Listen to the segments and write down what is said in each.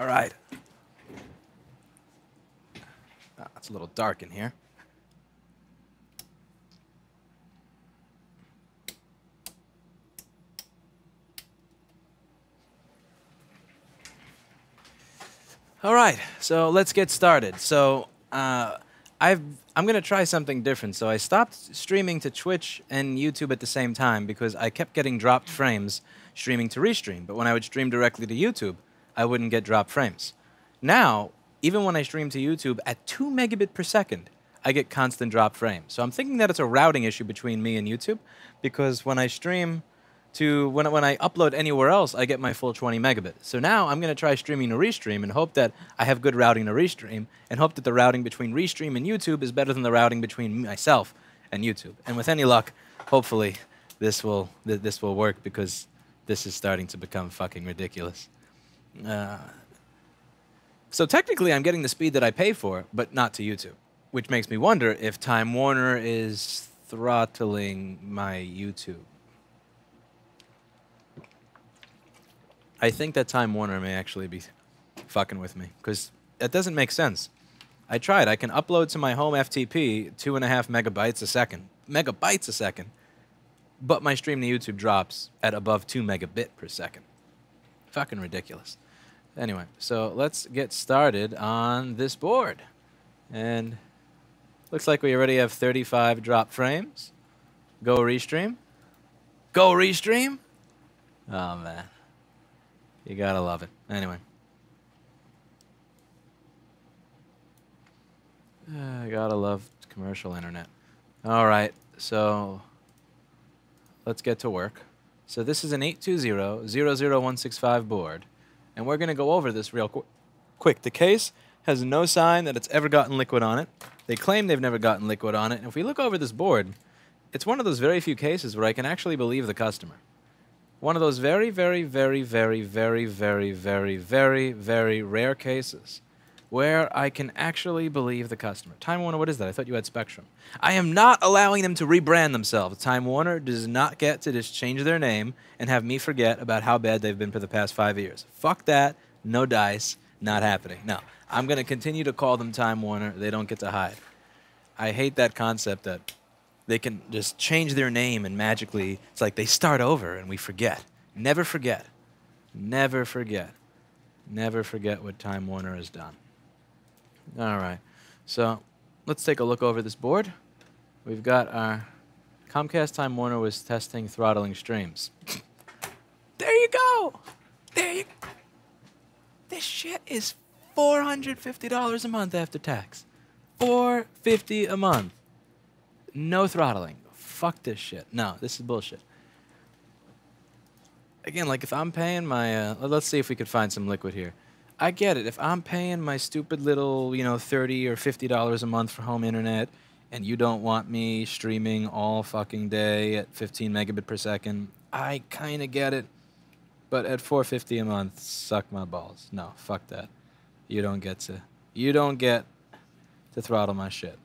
right. It's a little dark in here. All right, so let's get started. So I'm going to try something different. So I stopped streaming to Twitch and YouTube at the same time because I kept getting dropped frames streaming to Restream. But when I would stream directly to YouTube, I wouldn't get dropped frames. Now, even when I stream to YouTube at 2 megabit per second, I get constant drop frames. So I'm thinking that it's a routing issue between me and YouTube because when I stream to when I upload anywhere else, I get my full 20 megabit. So now I'm going to try streaming to Restream and hope that I have good routing to Restream and hope that the routing between Restream and YouTube is better than the routing between myself and YouTube. And with any luck, hopefully this will work because this is starting to become fucking ridiculous. So technically I'm getting the speed that I pay for, but not to YouTube, which makes me wonder if Time Warner is throttling my YouTube. I think that Time Warner may actually be fucking with me, because that doesn't make sense. I tried. I can upload to my home FTP 2.5 megabytes a second. Megabytes a second. But my stream to YouTube drops at above 2 megabit per second. Fucking ridiculous. Anyway, so let's get started on this board. And looks like we already have 35 drop frames. Go Restream. Go Restream? Oh, man. You gotta love it. Anyway. I gotta love commercial internet. All right, so let's get to work. So this is an 820-00165 board, and we're gonna go over this real quick. The case has no sign that it's ever gotten liquid on it. They claim they've never gotten liquid on it, and if we look over this board, it's one of those very few cases where I can actually believe the customer. One of those very, very, very, very, very, very, very, very, very rare cases where I can actually believe the customer. Time Warner, what is that? I thought you had Spectrum. I am not allowing them to rebrand themselves. Time Warner does not get to just change their name and have me forget about how bad they've been for the past 5 years. Fuck that. No dice. Not happening. No, I'm going to continue to call them Time Warner. They don't get to hide. I hate that concept that they can just change their name and magically, it's like they start over and we forget. Never forget. Never forget. Never forget what Time Warner has done. All right. So let's take a look over this board. We've got our Comcast Time Warner was testing throttling streams. There you go. There you go. This shit is $450 a month after tax. $450 a month. No throttling. Fuck this shit. No, this is bullshit. Again, like if I'm paying my, let's see if we could find some liquid here. I get it. If I'm paying my stupid little, $30 or $50 a month for home internet, and you don't want me streaming all fucking day at 15 megabit per second, I kind of get it. But at $450 a month, suck my balls. No, fuck that. You don't get to throttle my shit.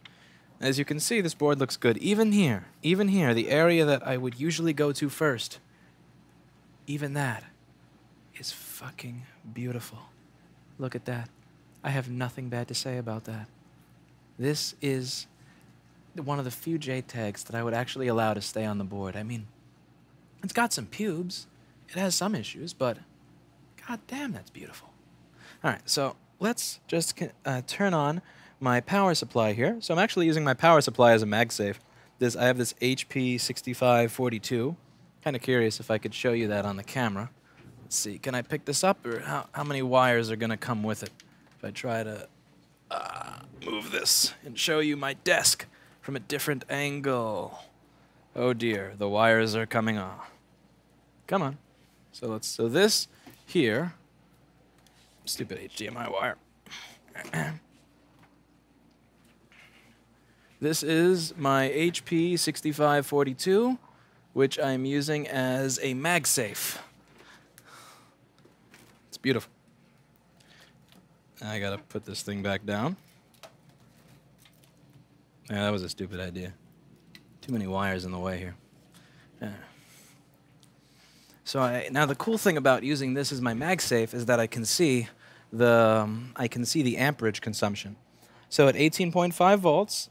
As you can see, this board looks good. Even here, the area that I would usually go to first, even that is fucking beautiful. Look at that. I have nothing bad to say about that. This is one of the few JTAGs that I would actually allow to stay on the board. I mean, it's got some pubes. It has some issues, but god damn, that's beautiful. All right, so let's just turn on my power supply here. So I'm actually using my power supply as a MagSafe. I have this HP 6542. Kind of curious if I could show you that on the camera. Let's see, can I pick this up, or how many wires are going to come with it? If I try to move this and show you my desk from a different angle. Oh dear, the wires are coming off. Come on. So this here, stupid HDMI wire. This is my HP 6542, which I'm using as a MagSafe. It's beautiful. I gotta put this thing back down. Yeah, that was a stupid idea. Too many wires in the way here. So now the cool thing about using this as my MagSafe is that I can see I can see the amperage consumption. So at 18.5 volts,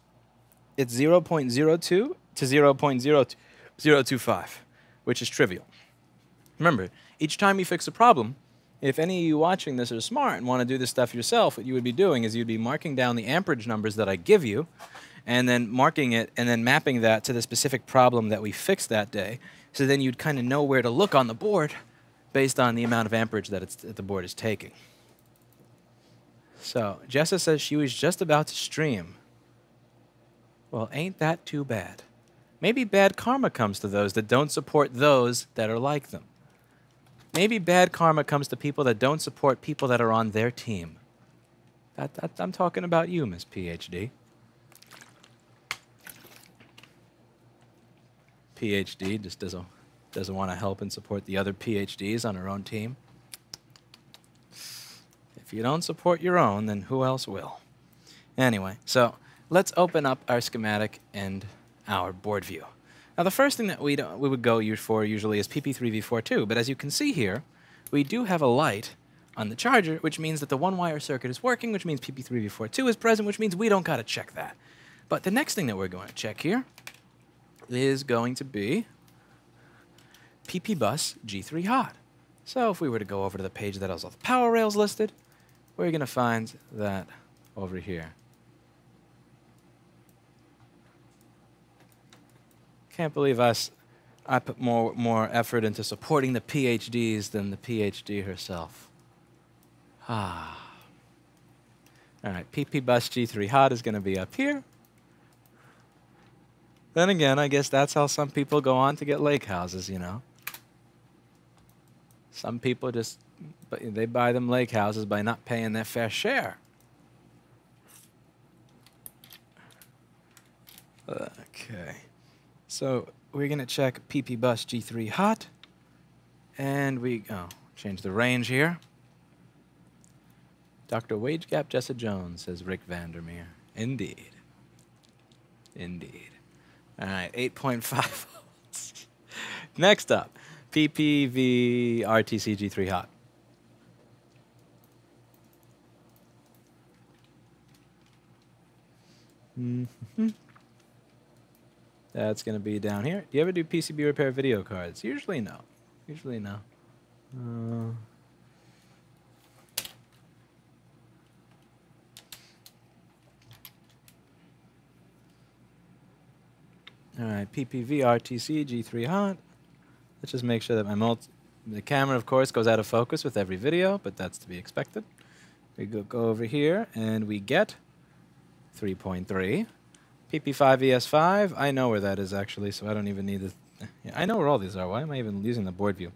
it's 0.02 to 0.025, which is trivial. Remember, each time you fix a problem, if any of you watching this are smart and want to do this stuff yourself, what you would be doing is you'd be marking down the amperage numbers that I give you, and then marking it and then mapping that to the specific problem that we fixed that day. So then you'd kind of know where to look on the board based on the amount of amperage that the board is taking. So Jessa says she was just about to stream. Well, ain't that too bad? Maybe bad karma comes to those that don't support those that are like them. Maybe bad karma comes to people that don't support people that are on their team. I'm talking about you, Miss PhD. PhD just doesn't want to help and support the other PhDs on her own team. If you don't support your own, then who else will? Anyway, so let's open up our schematic and our board view. Now, the first thing that we would go for usually is PP3V42, but as you can see here, we do have a light on the charger, which means that the one-wire circuit is working, which means PP3V42 is present, which means we don't got to check that. But the next thing that we're going to check here is going to be PP bus G3 hot. So if we were to go over to the page that has all the power rails listed, we're going to find that over here. Can't believe I put more effort into supporting the PhDs than the PhD herself. Ah. All right, PP bus G3 hot is going to be up here. Then again, I guess that's how some people go on to get lake houses, you know. Some people they buy them lake houses by not paying their fair share. Okay. So we're going to check PP bus G3 hot. And change the range here. Dr. Wage Gap Jessa Jones, says Rick Vandermeer. Indeed. Indeed. All right, 8.5 volts. Next up, PPV RTC G3 hot. That's going to be down here. Do you ever do PCB repair video cards? Usually no. Usually no. All right, PPV RTC G3 hot. Let's just make sure that the camera, of course, goes out of focus with every video, but that's to be expected. We go over here, and we get 3.3. PP5ES5, I know where that is, actually, so I don't even need to... Yeah, I know where all these are. Why am I even using the board view?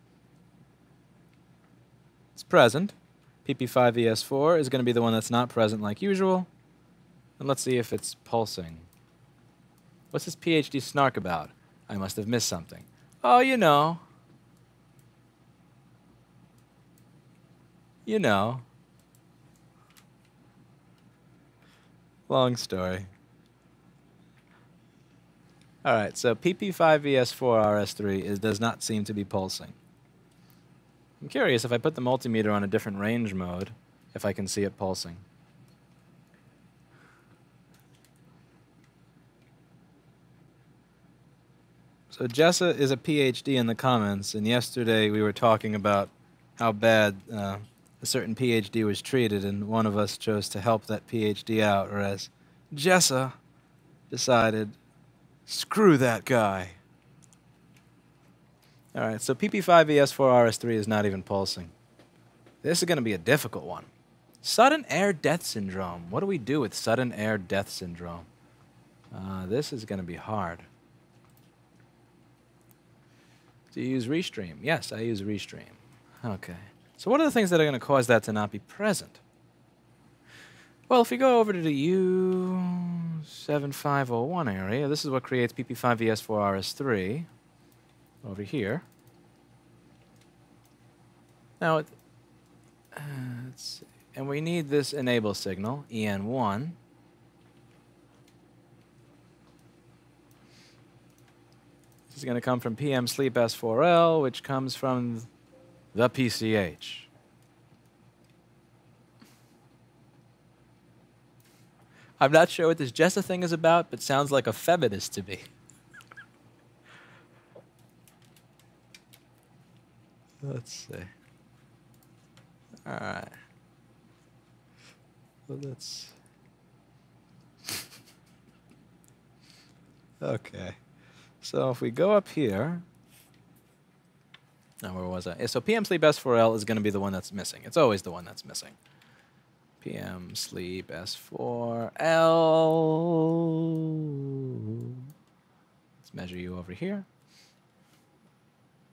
It's present. PP5ES4 is going to be the one that's not present like usual. And let's see if it's pulsing. What's this PhD snark about? I must have missed something. Oh, you know. You know. Long story. All right, so PP5ES4RS3 does not seem to be pulsing. I'm curious if I put the multimeter on a different range mode, if I can see it pulsing. So Jessa is a PhD in the comments, and yesterday we were talking about how bad a certain PhD was treated, and one of us chose to help that PhD out, whereas Jessa decided, screw that guy. All right, so PP5ES4RS3 is not even pulsing. This is going to be a difficult one. Sudden air death syndrome. What do we do with sudden air death syndrome? This is going to be hard. Do you use Restream? Yes, I use Restream. Okay. So what are the things that are going to cause that to not be present? Well, if we go over to the U7501 area, this is what creates PP5ES4RS3 over here. Now, let's see. And we need this enable signal, EN1. This is going to come from PM Sleep S4L, which comes from the PCH. I'm not sure what this Jessa thing is about, but sounds like a feminist to me. Let's see. All right. Well, let's... Okay. So if we go up here... Now, where was I? Yeah, so PM Sleep S4L is going to be the one that's missing. It's always the one that's missing. PM Sleep S4L. Let's measure you over here.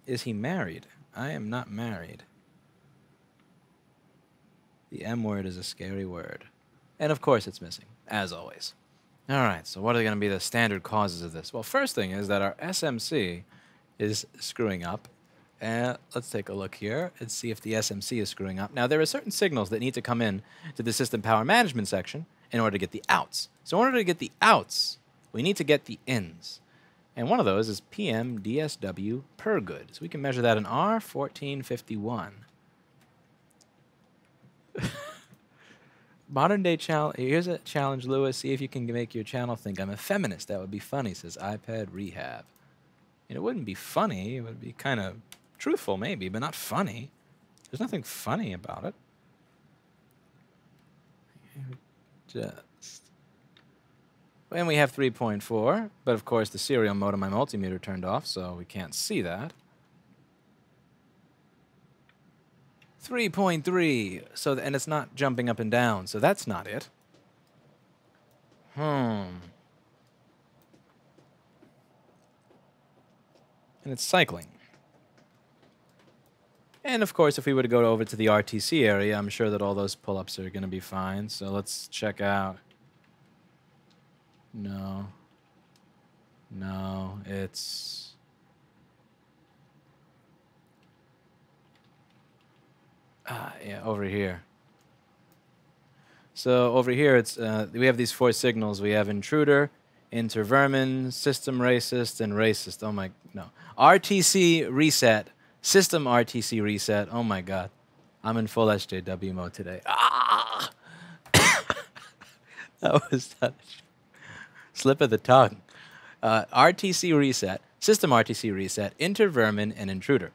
Is he married? I am not married. The M word is a scary word. And of course it's missing, as always. All right, so what are going to be the standard causes of this? Well, first thing is that our SMC is screwing up. And let's take a look here and see if the SMC is screwing up. Now, there are certain signals that need to come in to the system power management section in order to get the outs. So in order to get the outs, we need to get the ins. And one of those is PM DSW per good. So we can measure that in R1451. Modern day challenge. Here's a challenge, Lewis. See if you can make your channel think I'm a feminist. That would be funny, says iPad Rehab. And it wouldn't be funny. It would be kind of truthful, maybe, but not funny. There's nothing funny about it. Just. And we have 3.4, but of course the serial mode on my multimeter turned off, so we can't see that. 3.3. So, and it's not jumping up and down, so that's not it. And it's cycling. And of course, if we were to go over to the RTC area, I'm sure that all those pull-ups are going to be fine. So let's check out. No. No, it's... yeah, over here. So over here, it's we have these 4 signals. We have intruder, intervermin, system racist, and racist. Oh my, no. RTC reset, system RTC reset. Oh my God. I'm in full SJW mode today. Ah! That was such slip of the tongue. RTC reset, system RTC reset, intervermin, and intruder.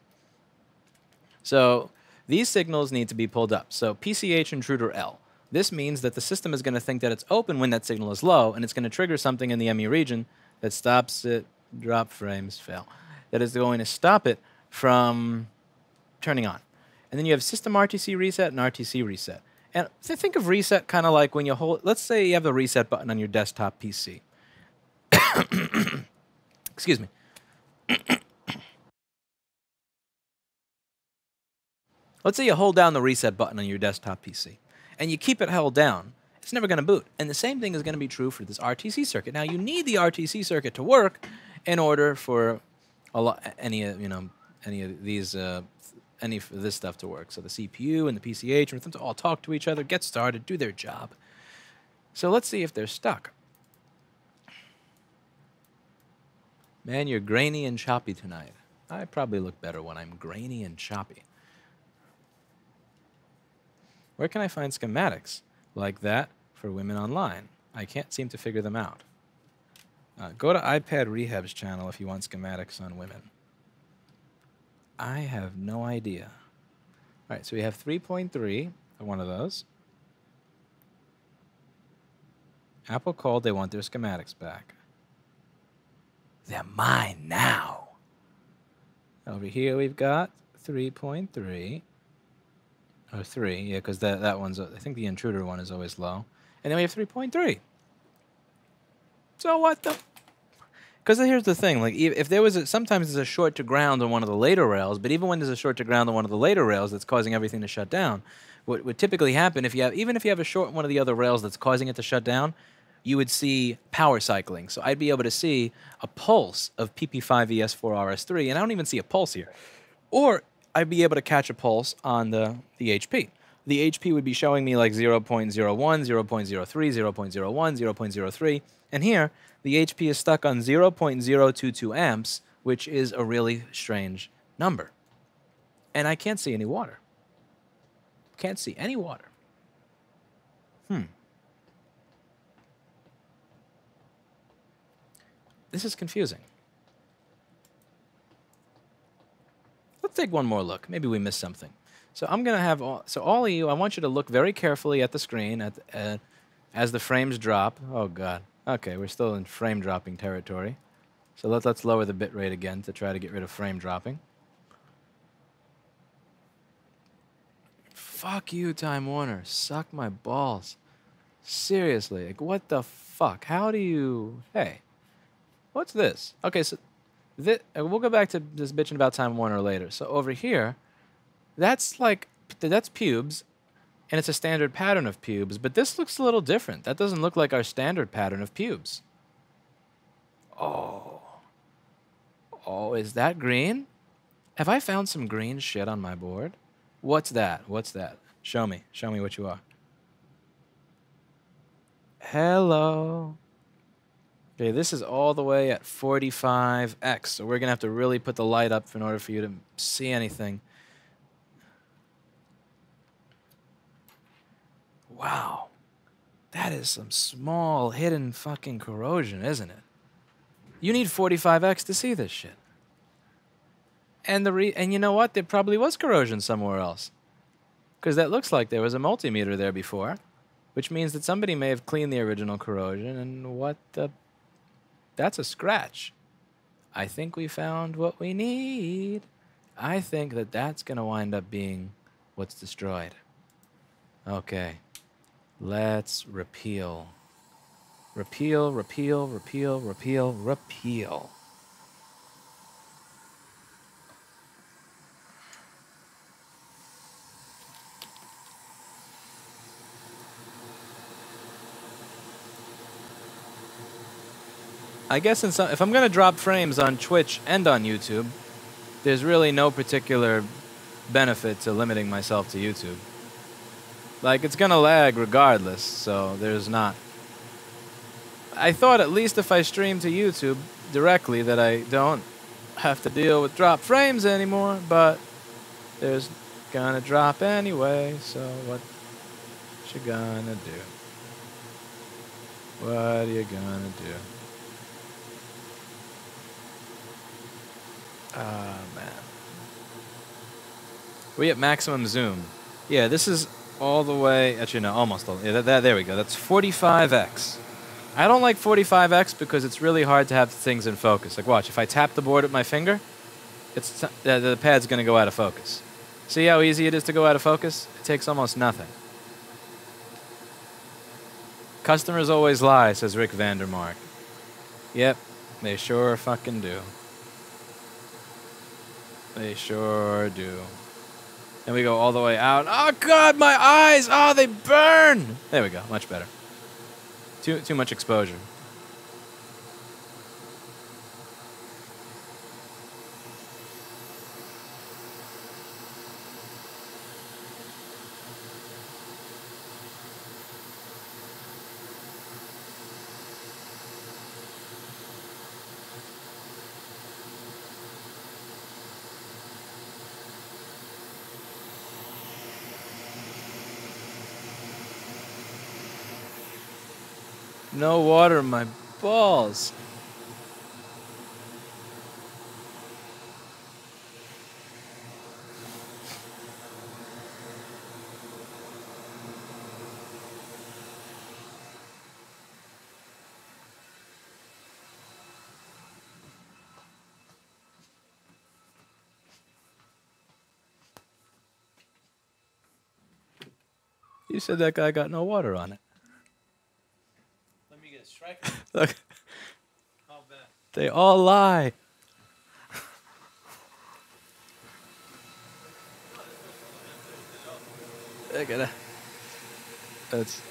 So these signals need to be pulled up. So PCH intruder L. This means that the system is going to think that it's open when that signal is low, and it's going to trigger something in the ME region that stops it. Drop frames, fail. That is going to stop it from turning on. And then you have system RTC reset and RTC reset. And think of reset kind of like when you hold, let's say you have the reset button on your desktop PC. Excuse me. Let's say you hold down the reset button on your desktop PC, and you keep it held down. It's never going to boot. And the same thing is going to be true for this RTC circuit. Now, you need the RTC circuit to work in order for any of this stuff to work. So the CPU and the PCH and them to all talk to each other, get started, do their job. So let's see if they're stuck. Man, you're grainy and choppy tonight. I probably look better when I'm grainy and choppy. Where can I find schematics like that for women online? I can't seem to figure them out. Go to iPad Rehab's channel if you want schematics on women. I have no idea. All right, so we have 3.3 of one of those. Apple called, they want their schematics back. They're mine now. Over here we've got 3.3. Or 3, yeah, because that one's, I think the intruder one is always low. And then we have 3.3. So what the? Because here's the thing, like if there was sometimes there's a short to ground on one of the later rails, but even when there's a short to ground on one of the later rails that's causing everything to shut down, what would typically happen even if you have a short on one of the other rails that's causing it to shut down, you would see power cycling. So I'd be able to see a pulse of PP5ES4RS3, and I don't even see a pulse here. Or I'd be able to catch a pulse on the HP. The HP would be showing me like 0.01, 0.03, 0.01, 0.03. And here, the HP is stuck on 0.022 amps, which is a really strange number. And I can't see any water. Can't see any water. This is confusing. Let's take one more look. Maybe we missed something. So I'm going to have all of you, I want you to look very carefully at the screen as the frames drop. Oh, God. Okay, we're still in frame dropping territory. So let's lower the bit rate again to try to get rid of frame dropping. Fuck you, Time Warner. Suck my balls. Seriously, like, what the fuck? How do you... Hey, what's this? Okay, so we'll go back to this bitching about Time Warner later. So over here, that's pubes, and it's a standard pattern of pubes, but this looks a little different. That doesn't look like our standard pattern of pubes. Oh. Oh, is that green? Have I found some green shit on my board? What's that? What's that? Show me. Show me what you are. Hello. Okay, this is all the way at 45x, so we're going to have to really put the light up in order for you to see anything. Wow. That is some small, hidden fucking corrosion, isn't it? You need 45x to see this shit. And you know what? There probably was corrosion somewhere else. Because that looks like there was a multimeter there before, which means that somebody may have cleaned the original corrosion, and what the... That's a scratch. I think we found what we need. I think that that's going to wind up being what's destroyed. Okay. Let's repeal. Repeal, repeal, repeal, repeal, repeal. I guess if I'm going to drop frames on Twitch and on YouTube, there's really no particular benefit to limiting myself to YouTube. Like, it's going to lag regardless, so there's not. I thought at least if I stream to YouTube directly that I don't have to deal with drop frames anymore, but there's gonna drop anyway, so what you gonna do? What are you gonna do? Ah, man. We at maximum zoom. Yeah, this is all the way, actually no, almost all, yeah, there we go. That's 45x. I don't like 45x because it's really hard to have things in focus. Like, watch, if I tap the board with my finger, the pad's going to go out of focus. See how easy it is to go out of focus? It takes almost nothing. Customers always lie, says Rick Vandermark. Yep, they sure fucking do. They sure do. And we go all the way out. Oh, God, my eyes! Oh, they burn! There we go, much better. Too much exposure. No water in my balls. You said that guy got no water on it. Look. They all lie. Look at that. That's.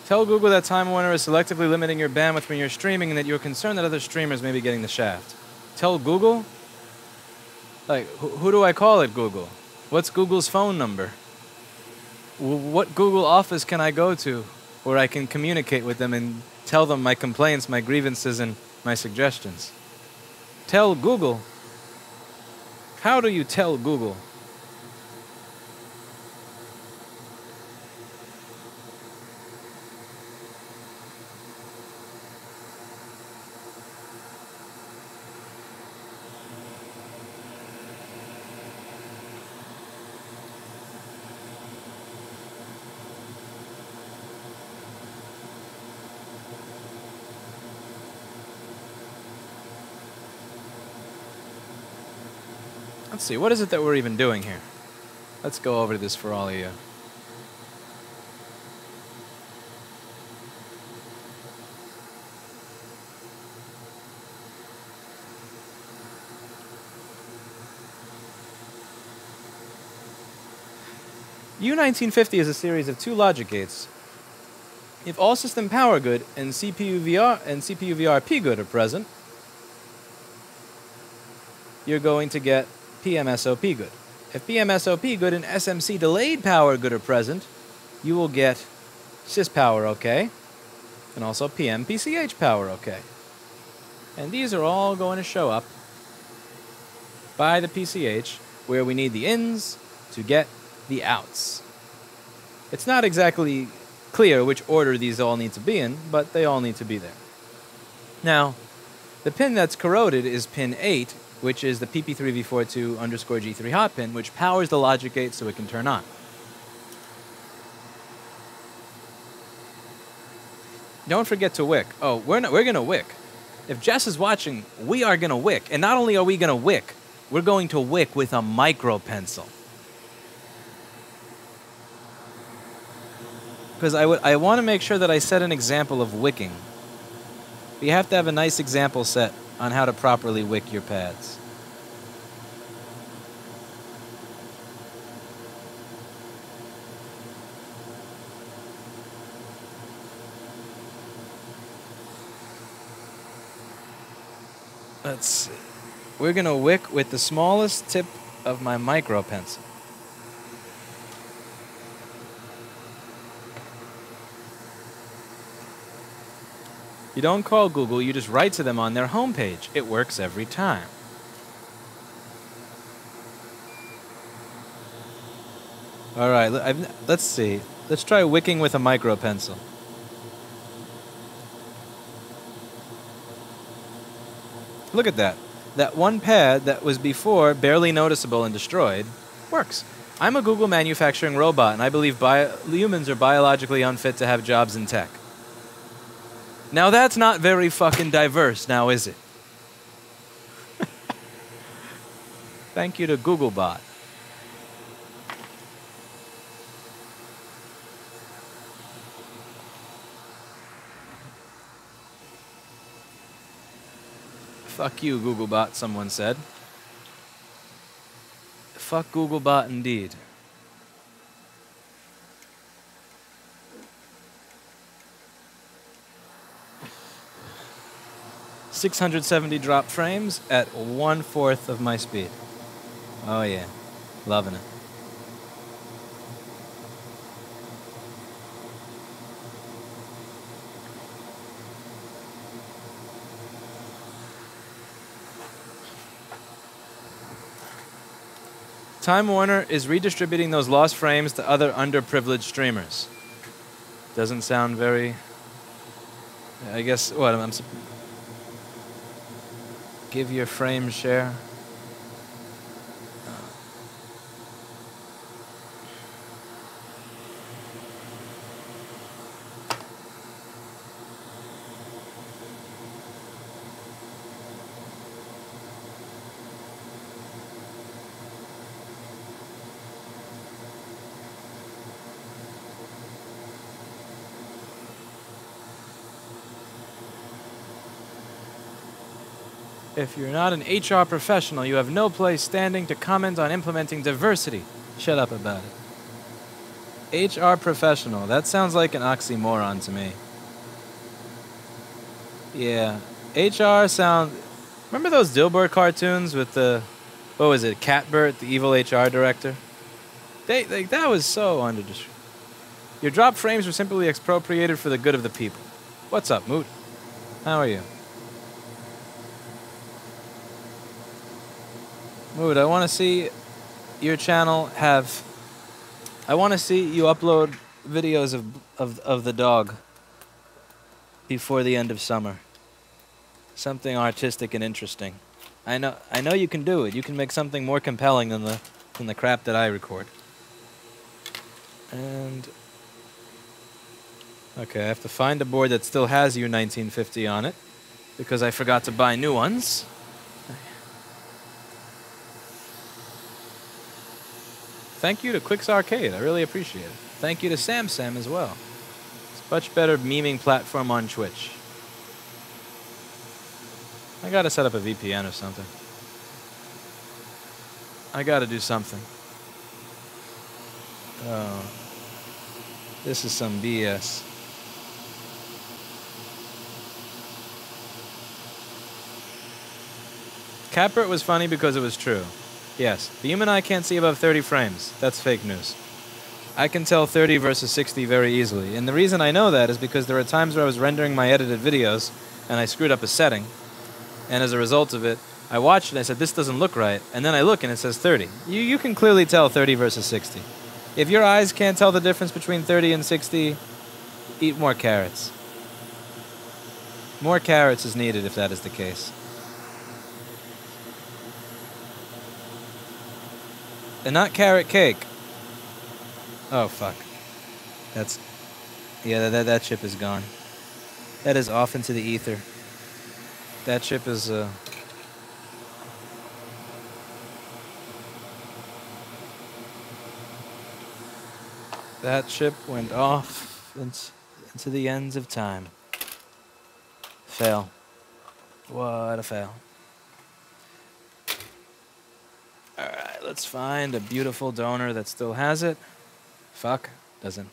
Tell Google that Time Warner is selectively limiting your bandwidth when you're streaming and that you're concerned that other streamers may be getting the shaft. Tell Google? Like, who do I call at Google? What's Google's phone number? What Google office can I go to where I can communicate with them and tell them my complaints, my grievances, and my suggestions? Tell Google. How do you tell Google? Let's see, what is it that we're even doing here? Let's go over this for all of you. U1950 is a series of 2 logic gates. If all system power good and CPU VR and CPU VRP good are present, you're going to get PMSOP good. If PMSOP good and SMC delayed power good are present, you will get sys power okay, and also PMPCH power okay. And these are all going to show up by the PCH, where we need the ins to get the outs. It's not exactly clear which order these all need to be in, but they all need to be there. Now, the pin that's corroded is pin 8, which is the PP3V42_G3 hot pin, which powers the logic gate so it can turn on. Don't forget to wick. Oh, we're going to wick. If Jess is watching, we are going to wick. And not only are we going to wick, we're going to wick with a micro pencil. Because I want to make sure that I set an example of wicking. You have to have a nice example set on how to properly wick your pads. Let's see. We're going to wick with the smallest tip of my micro pencil. You don't call Google, you just write to them on their homepage. It works every time. All right, let's see. Let's try wicking with a micro pencil. Look at that. That one pad that was before barely noticeable and destroyed works. I'm a Google manufacturing robot, and I believe humans are biologically unfit to have jobs in tech. Now that's not very fucking diverse, now is it? Thank you to Googlebot. Fuck you, Googlebot, someone said. Fuck Googlebot indeed. .670 drop frames at 1/4 of my speed. Oh yeah, loving it. Time Warner is redistributing those lost frames to other underprivileged streamers. Doesn't sound very... I guess, what, give your frame share. If you're not an HR professional, you have no place standing to comment on implementing diversity. Shut up about it. HR professional. That sounds like an oxymoron to me. Yeah. HR sound... Remember those Dilbert cartoons with the... What was it? Catbert, the evil HR director? That was so Your drop frames were simply expropriated for the good of the people. What's up, Moot? How are you? Moot, I want to see your channel have... I want to see you upload videos of the dog before the end of summer. Something artistic and interesting. I know you can do it. You can make something more compelling than the crap that I record. And okay, I have to find a board that still has U1950 on it because I forgot to buy new ones. Thank you to Quicks Arcade. I really appreciate it. Thank you to SamSam as well. It's a much better memeing platform on Twitch. I gotta set up a VPN or something. I gotta do something. Oh. This is some BS. Capert was funny because it was true. Yes, the human eye can't see above 30 frames. That's fake news. I can tell 30 versus 60 very easily. And the reason I know that is because there are times where I was rendering my edited videos and I screwed up a setting. And as a result of it, I watched it and I said, this doesn't look right. And then I look and it says 30. You can clearly tell 30 versus 60. If your eyes can't tell the difference between 30 and 60, eat more carrots. More carrots is needed if that is the case. And not carrot cake. Oh, fuck. That's... Yeah, that chip is gone. That is off into the ether. That chip is... That chip went off into the ends of time. Fail. What a fail. Alright, let's find a beautiful donor that still has it. Fuck. Doesn't.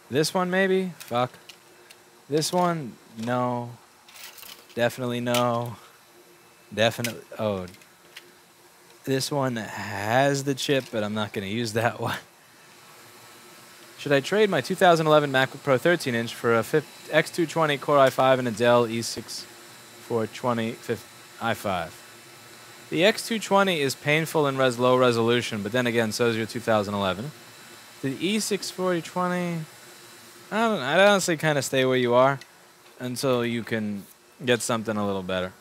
This one maybe? Fuck. This one? No. Definitely no. Definitely. Oh. This one has the chip, but I'm not going to use that one. Should I trade my 2011 MacBook Pro 13-inch for a X220 Core i5 and a Dell E6 420 i5? The X220 is painful in low resolution, but then again, so is your 2011. The E6 4020, I'd honestly kind of stay where you are until you can get something a little better.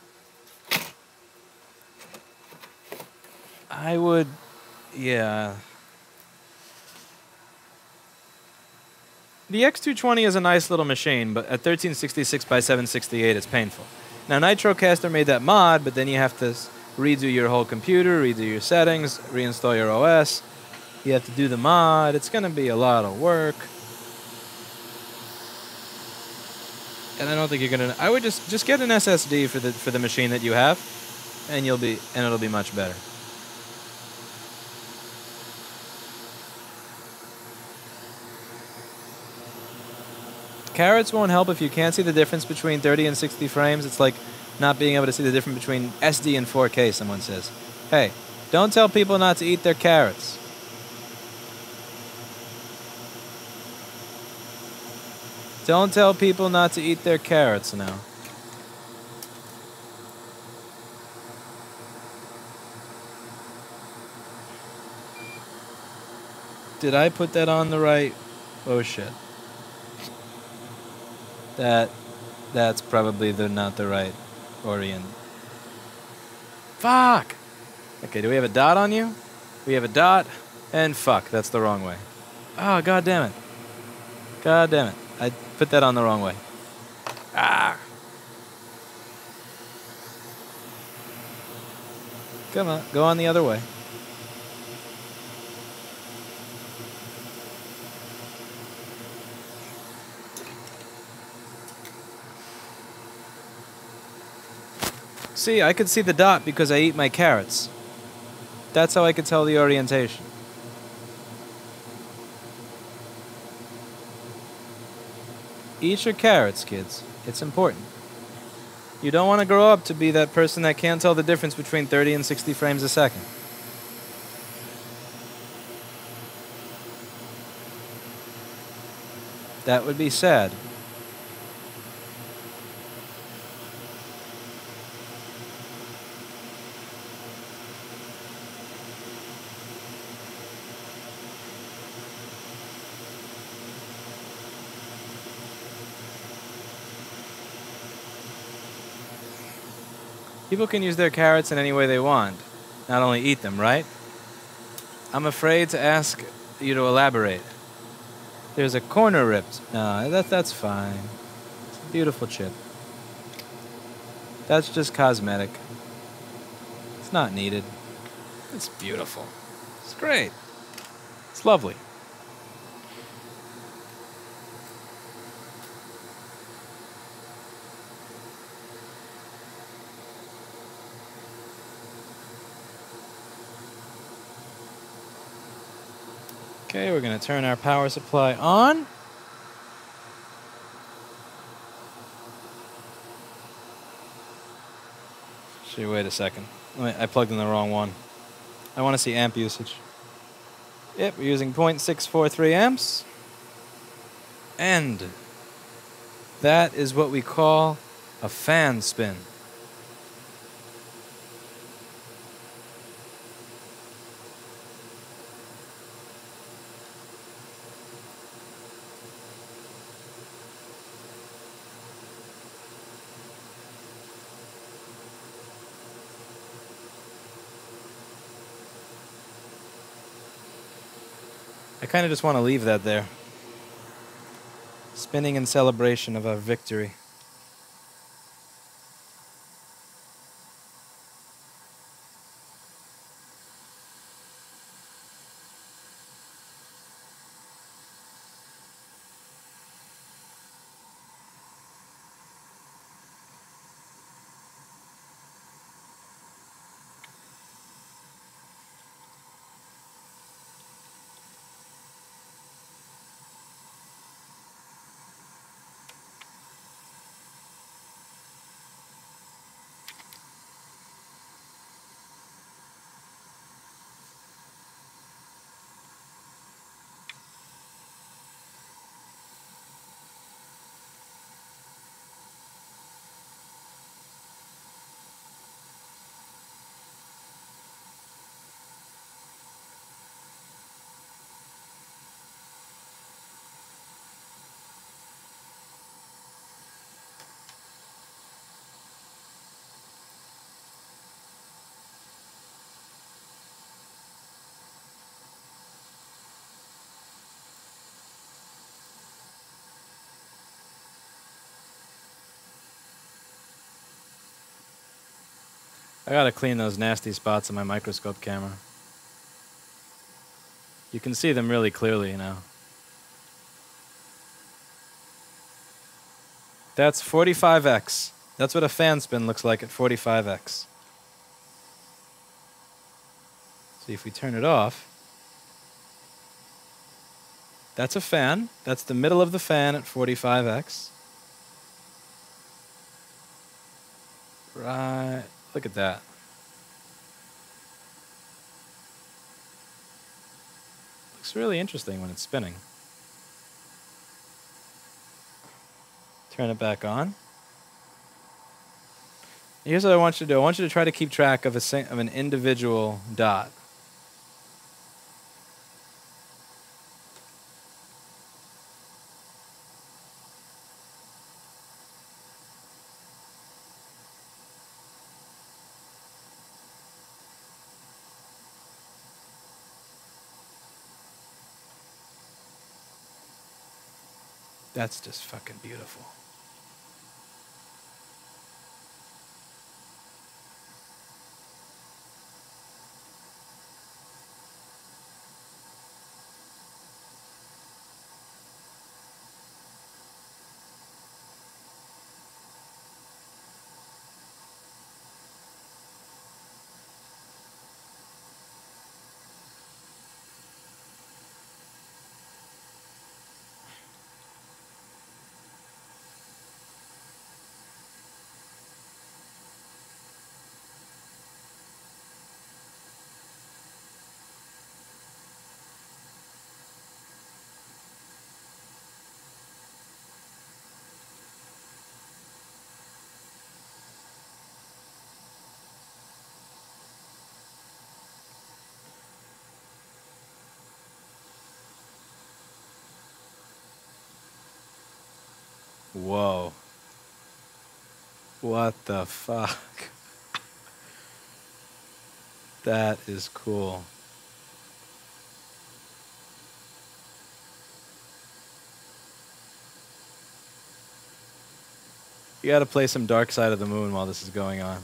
I would, yeah. The X220 is a nice little machine, but at 1366 by 768, it's painful. Now, Nitrocaster made that mod, but then you have to redo your whole computer, redo your settings, reinstall your OS. You have to do the mod. It's going to be a lot of work. And I don't think you're going to... I would just get an SSD for the machine that you have, and it'll be much better. Carrots won't help if you can't see the difference between 30 and 60 frames. It's like not being able to see the difference between SD and 4K, someone says. Hey, don't tell people not to eat their carrots. Don't tell people not to eat their carrots now. Did I put that on the right? Oh shit. That's probably not the right orient. Fuck! Okay, do we have a dot on you? We have a dot, and fuck, that's the wrong way. Oh, god damn it. God damn it. I put that on the wrong way. Ah! Come on, go on the other way. See, I could see the dot because I eat my carrots. That's how I could tell the orientation. Eat your carrots, kids. It's important. You don't want to grow up to be that person that can't tell the difference between 30 and 60 frames a second. That would be sad. People can use their carrots in any way they want, not only eat them, right? I'm afraid to ask you to elaborate. There's a corner ripped. No, that's fine. It's a beautiful chip. That's just cosmetic. It's not needed. It's beautiful. It's great. It's lovely. Okay, we're going to turn our power supply on. Actually, wait a second. I plugged in the wrong one. I want to see amp usage. Yep, we're using 0.643 amps. And that is what we call a fan spin. I kind of just want to leave that there. Spinning in celebration of our victory. I gotta clean those nasty spots on my microscope camera. You can see them really clearly now. That's 45x. That's what a fan spin looks like at 45x. See, if we turn it off, that's a fan. That's the middle of the fan at 45x. Right. Look at that. Looks really interesting when it's spinning. Turn it back on. Here's what I want you to do. I want you to try to keep track of an individual dot. That's just fucking beautiful. Whoa. What the fuck? That is cool. You gotta play some Dark Side of the Moon while this is going on.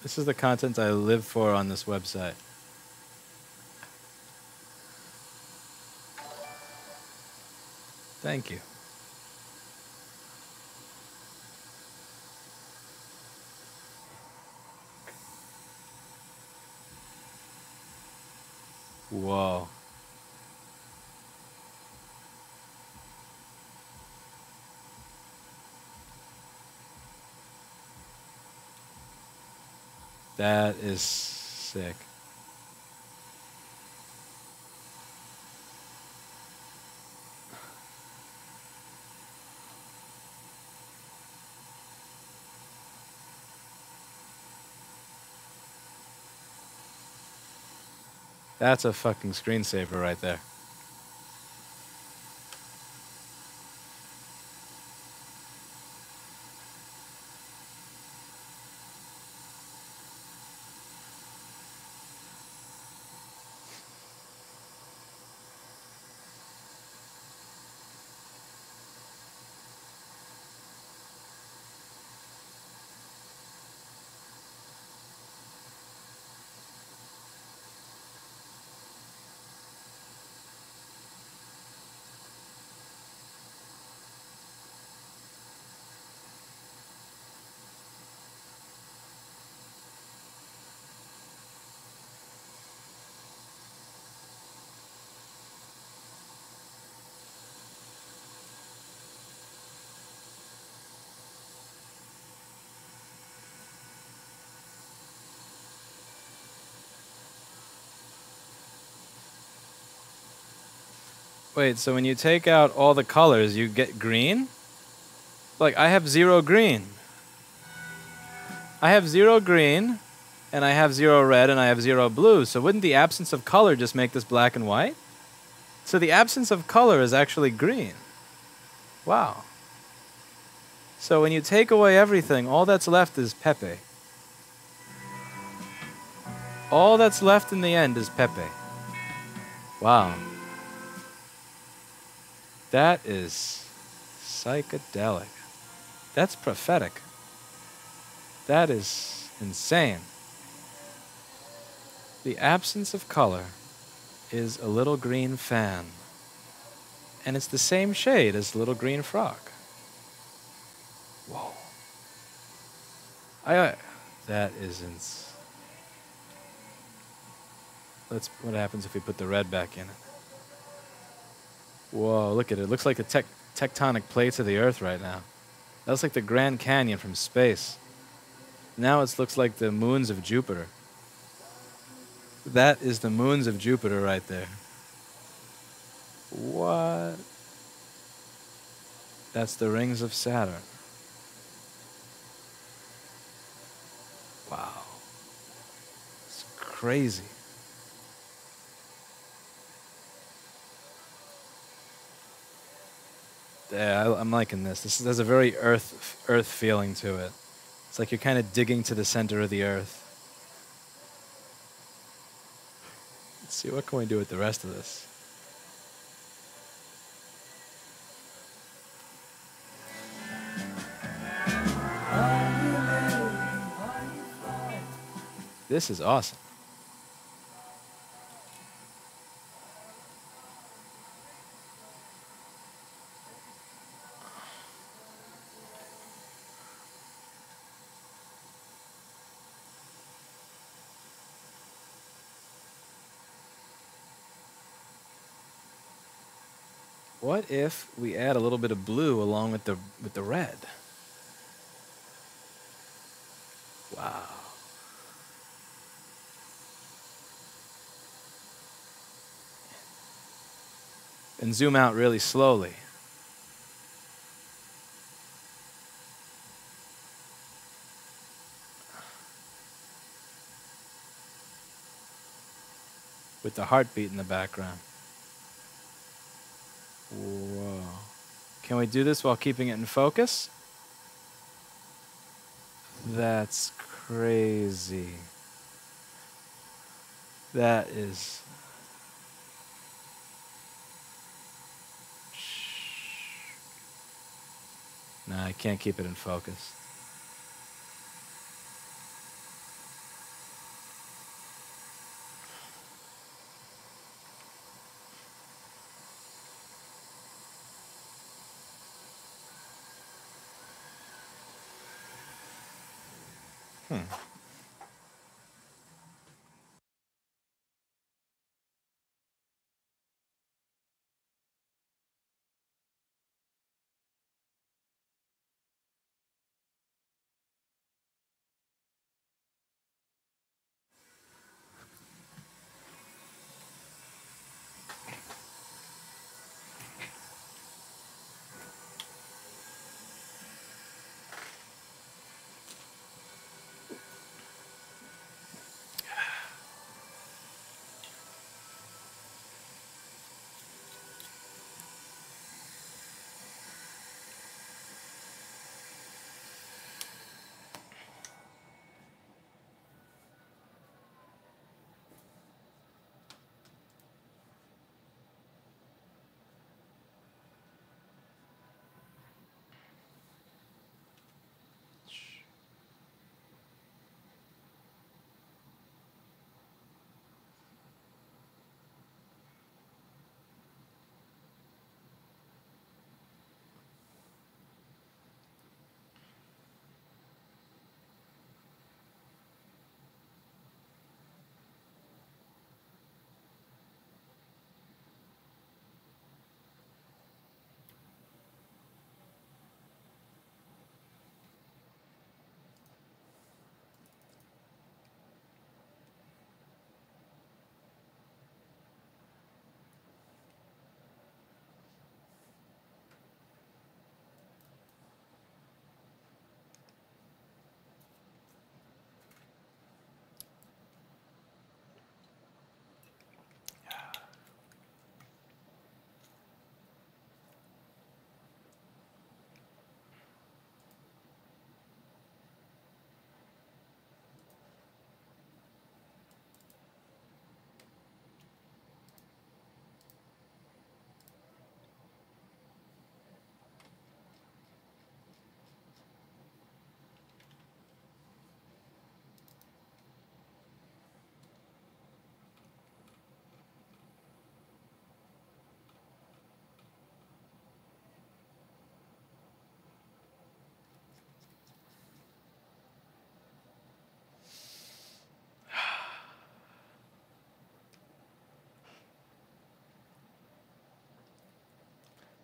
This is the content I live for on this website. Thank you. Whoa. That is sick. That's a fucking screensaver right there. Wait, so when you take out all the colors, you get green? Like, I have 0 green. I have 0 green, and I have 0 red, and I have 0 blue. So wouldn't the absence of color just make this black and white? So the absence of color is actually green. Wow. So when you take away everything, all that's left is Pepe. All that's left in the end is Pepe. Wow. That is psychedelic. That's prophetic. That is insane. The absence of color is a little green fan. And it's the same shade as Little Green Frog. Whoa. That is what happens if we put the red back in it? Whoa, look at it. It looks like the tectonic plates of the Earth right now. That looks like the Grand Canyon from space. Now it looks like the moons of Jupiter. That is the moons of Jupiter right there. What? That's the rings of Saturn. Wow. It's crazy. Yeah, I'm liking this. This has a very earth feeling to it. It's like you're kind of digging to the center of the earth. Let's see, what can we do with the rest of this? This is awesome. What if we add a little bit of blue along with the red? Wow. and zoom out really slowly. With the heartbeat in the background. Whoa. Can we do this while keeping it in focus? That's crazy. That is... Nah, I can't keep it in focus.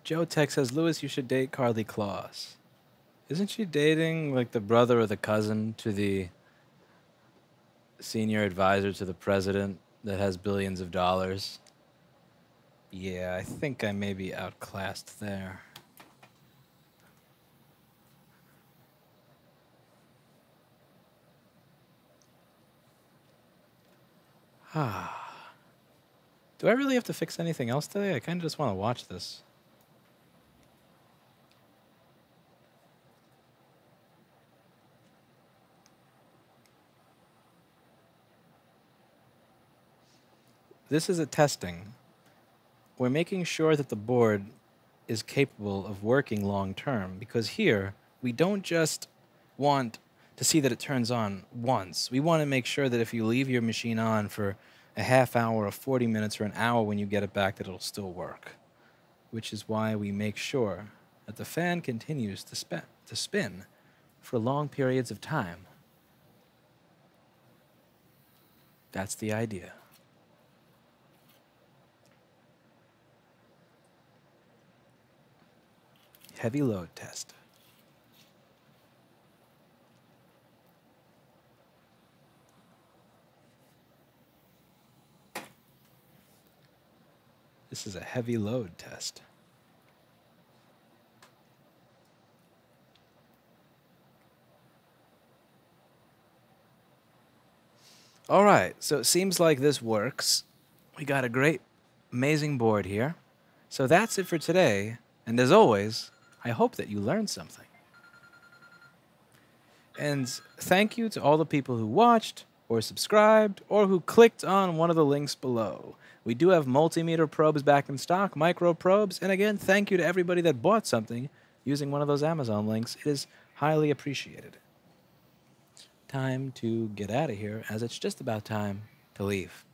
Joe Tech says, Lewis, you should date Carly Claus. Isn't she dating like the brother or the cousin to the senior advisor to the president that has billions of dollars? Yeah, I think I may be outclassed there. Do I really have to fix anything else today? I kind of just want to watch this. This is a testing. We're making sure that the board is capable of working long term, because here we don't just want to see that it turns on once. We want to make sure that if you leave your machine on for a half hour or 40 minutes or an hour when you get it back, that it'll still work. Which is why we make sure that the fan continues to spin for long periods of time. That's the idea. Heavy load test. The This is a heavy load test. All right, so it seems like this works. We got a great, amazing board here. So that's it for today. And as always, I hope that you learned something. And thank you to all the people who watched, or subscribed, or who clicked on one of the links below. We do have multimeter probes back in stock, micro probes, and again, thank you to everybody that bought something using one of those Amazon links. It is highly appreciated. Time to get out of here, as it's just about time to leave.